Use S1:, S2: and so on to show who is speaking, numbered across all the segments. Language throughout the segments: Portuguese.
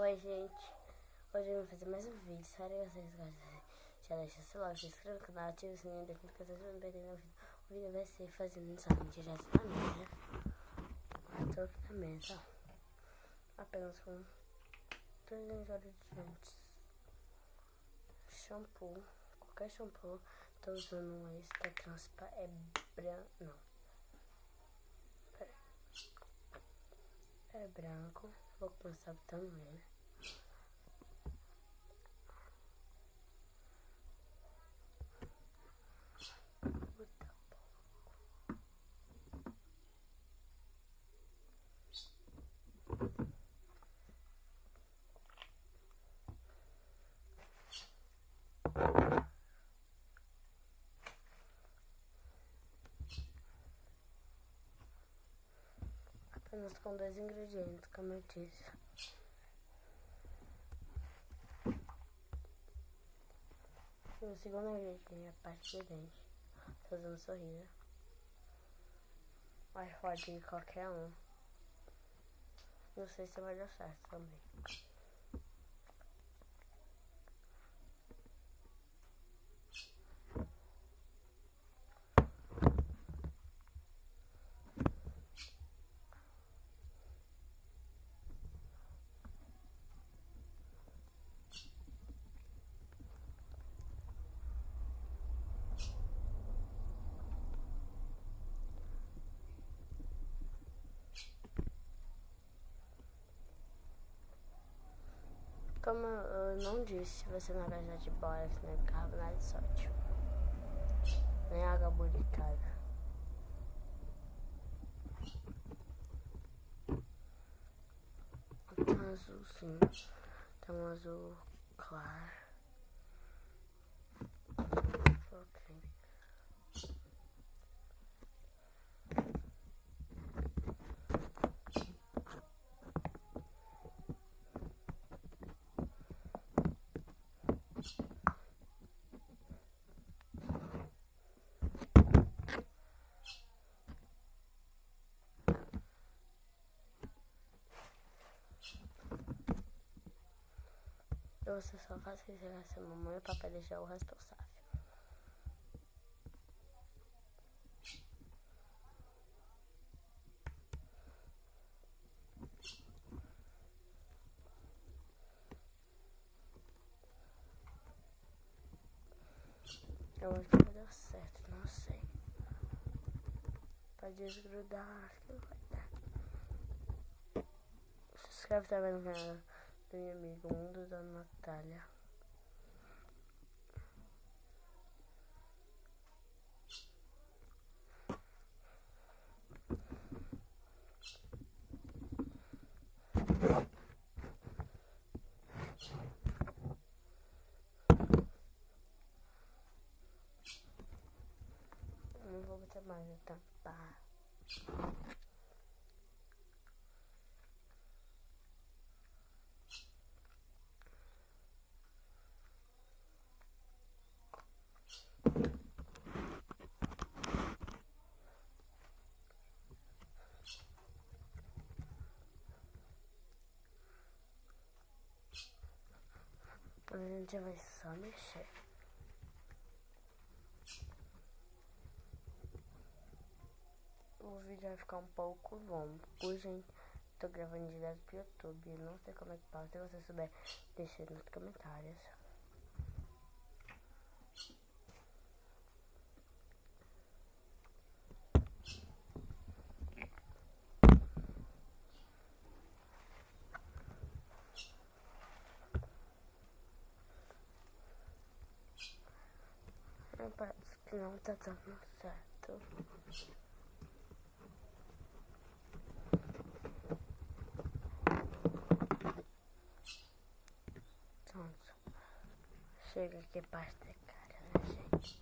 S1: Oi, gente. Hoje eu vou fazer mais um vídeo. Espero que vocês gostem. Já deixa seu like, se inscreva no canal, ativa o sininho da notificação para não perder o vídeo. Vai ser fazendo exame direto na mesa. Estou aqui na mesa. Apenas com 3 horas de dentes. Shampoo. Qualquer shampoo. Estou usando esse da Transpa. É branco. Não. Pera. É branco. Vou começar botando ele. Apenas com 2 ingredientes, como eu disse. E o segundo ingrediente é a parte do dente. Tô usando sorriso. Mas pode ir qualquer um. Não sei se vai dar certo também. Como eu não disse, você não vai usar de bórax, nem carbonato de sódio, nem água buritada. Tá um azulzinho, tá um azul claro. Ok. Você só faz o que você essa mamãe e papai deixar o responsável. Eu acho que vai dar certo, não sei. Pra desgrudar, acho que não vai dar. Se inscreve também no canal do meu amigo Mundo da Natália. Não vou botar mais, vou tampar. A gente vai só mexer. O vídeo vai ficar um pouco longo. Hoje, gente, tô gravando direto pro YouTube. Não sei como é que tá. Se você souber, deixa nos comentários. Parece que não tá dando certo. Pronto. Chega aqui parte da cara, né, gente?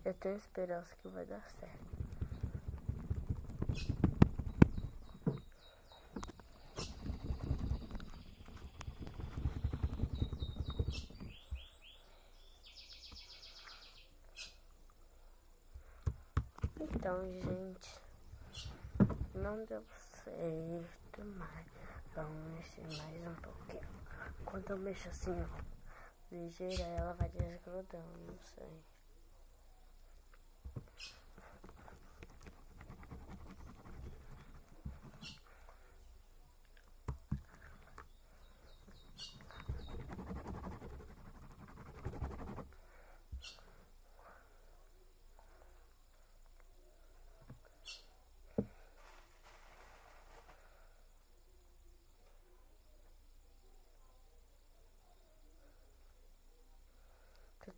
S1: Eu tenho esperança que vai dar certo. Então, gente, não deu certo, mas vamos mexer mais um pouquinho. Quando eu mexo assim, ó, ligeira, ela vai desgrudando, não sei. Eu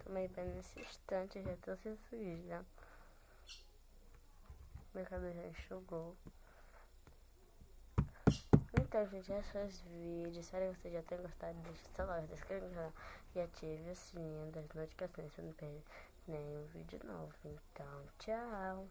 S1: tomei bem nesse instante, já tô sem suja. Meu cabelo já enxugou. Então, gente, esses foi os vídeos. Espero que vocês já tenham gostado. Deixa seu like, se inscreva no canal e ative o sininho das notificações para não perder nenhum vídeo novo. Então, tchau!